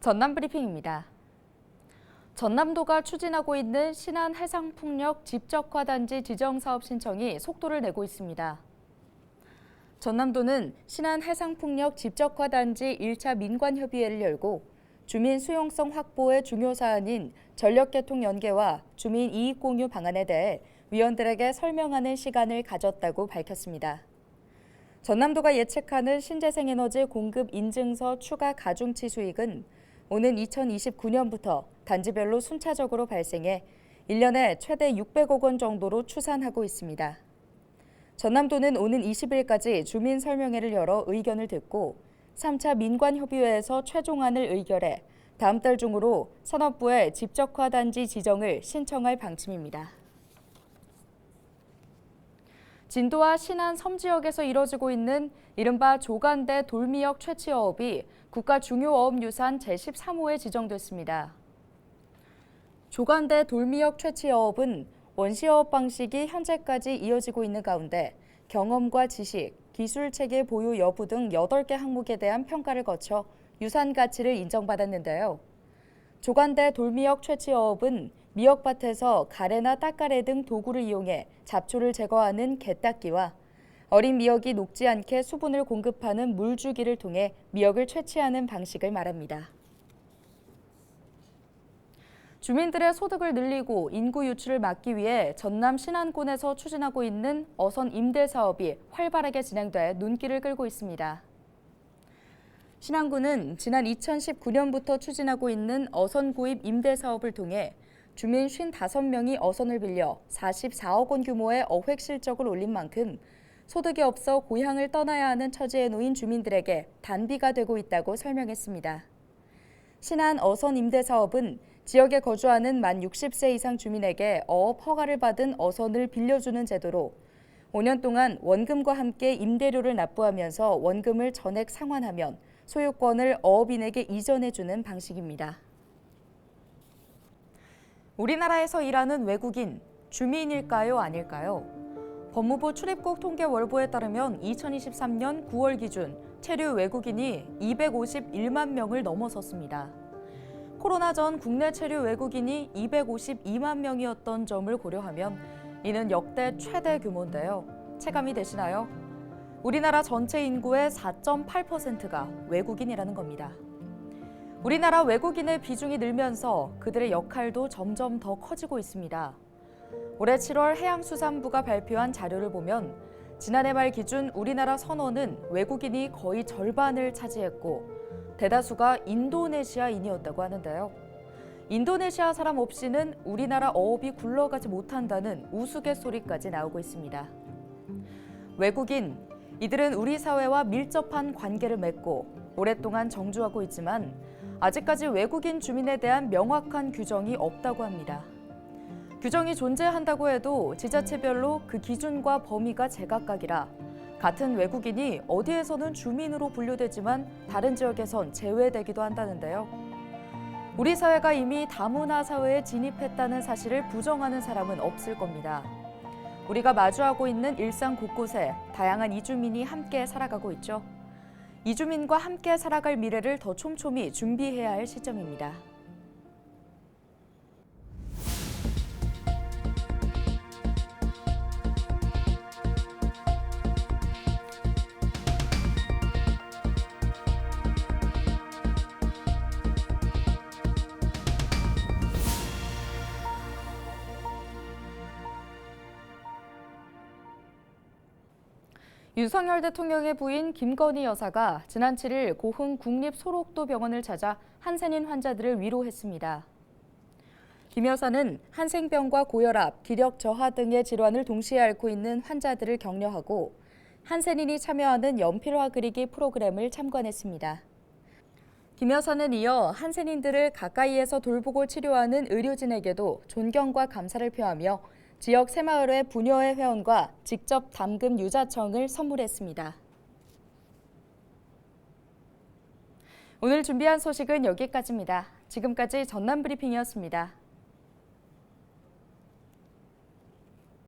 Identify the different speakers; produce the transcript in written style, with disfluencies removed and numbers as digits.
Speaker 1: 전남 브리핑입니다. 전남도가 추진하고 있는 신안 해상풍력 집적화단지 지정 사업 신청이 속도를 내고 있습니다. 전남도는 신안 해상풍력 집적화단지 1차 민관협의회를 열고 주민 수용성 확보의 중요 사안인 전력개통 연계와 주민 이익 공유 방안에 대해 위원들에게 설명하는 시간을 가졌다고 밝혔습니다. 전남도가 예측하는 신재생에너지 공급 인증서 추가 가중치 수익은 오는 2029년부터 단지별로 순차적으로 발생해 1년에 최대 600억 원 정도로 추산하고 있습니다. 전남도는 오는 20일까지 주민 설명회를 열어 의견을 듣고 3차 민관협의회에서 최종안을 의결해 다음 달 중으로 산업부에 집적화단지 지정을 신청할 방침입니다. 진도와 신안 섬지역에서 이뤄지고 있는 이른바 조간대 돌미역 채취어업이 국가 중요어업유산 제13호에 지정됐습니다. 조간대 돌미역 채취어업은 원시어업 방식이 현재까지 이어지고 있는 가운데 경험과 지식, 기술체계 보유 여부 등 8개 항목에 대한 평가를 거쳐 유산 가치를 인정받았는데요. 조간대 돌미역 채취어업은 미역밭에서 가래나 따까래 등 도구를 이용해 잡초를 제거하는 개닦기와 어린 미역이 녹지 않게 수분을 공급하는 물주기를 통해 미역을 채취하는 방식을 말합니다. 주민들의 소득을 늘리고 인구 유출을 막기 위해 전남 신안군에서 추진하고 있는 어선 임대 사업이 활발하게 진행돼 눈길을 끌고 있습니다. 신안군은 지난 2019년부터 추진하고 있는 어선 구입 임대 사업을 통해 주민 55명이 어선을 빌려 44억 원 규모의 어획 실적을 올린 만큼 소득이 없어 고향을 떠나야 하는 처지에 놓인 주민들에게 단비가 되고 있다고 설명했습니다. 신안 어선 임대 사업은 지역에 거주하는 만 60세 이상 주민에게 어업 허가를 받은 어선을 빌려주는 제도로 5년 동안 원금과 함께 임대료를 납부하면서 원금을 전액 상환하면 소유권을 어업인에게 이전해주는 방식입니다. 우리나라에서 일하는 외국인, 주민일까요, 아닐까요? 법무부 출입국 통계 월보에 따르면 2023년 9월 기준 체류 외국인이 251만 명을 넘어섰습니다. 코로나 전 국내 체류 외국인이 252만 명이었던 점을 고려하면 이는 역대 최대 규모인데요. 체감이 되시나요? 우리나라 전체 인구의 4.8%가 외국인이라는 겁니다. 우리나라 외국인의 비중이 늘면서 그들의 역할도 점점 더 커지고 있습니다. 올해 7월 해양수산부가 발표한 자료를 보면 지난해 말 기준 우리나라 선원은 외국인이 거의 절반을 차지했고 대다수가 인도네시아인이었다고 하는데요. 인도네시아 사람 없이는 우리나라 어업이 굴러가지 못한다는 우스갯소리까지 나오고 있습니다. 외국인, 이들은 우리 사회와 밀접한 관계를 맺고 오랫동안 정주하고 있지만 아직까지 외국인 주민에 대한 명확한 규정이 없다고 합니다. 규정이 존재한다고 해도 지자체별로 그 기준과 범위가 제각각이라 같은 외국인이 어디에서는 주민으로 분류되지만 다른 지역에선 제외되기도 한다는데요. 우리 사회가 이미 다문화 사회에 진입했다는 사실을 부정하는 사람은 없을 겁니다. 우리가 마주하고 있는 일상 곳곳에 다양한 이주민이 함께 살아가고 있죠. 이주민과 함께 살아갈 미래를 더 촘촘히 준비해야 할 시점입니다. 윤석열 대통령의 부인 김건희 여사가 지난 7일 고흥 국립소록도병원을 찾아 한센인 환자들을 위로했습니다. 김 여사는 한센병과 고혈압, 기력 저하 등의 질환을 동시에 앓고 있는 환자들을 격려하고 한센인이 참여하는 연필화 그리기 프로그램을 참관했습니다. 김 여사는 이어 한센인들을 가까이에서 돌보고 치료하는 의료진에게도 존경과 감사를 표하며 지역 새마을회 부녀회 회원과 직접 담금 유자청을 선물했습니다. 오늘 준비한 소식은 여기까지입니다. 지금까지 전남 브리핑이었습니다.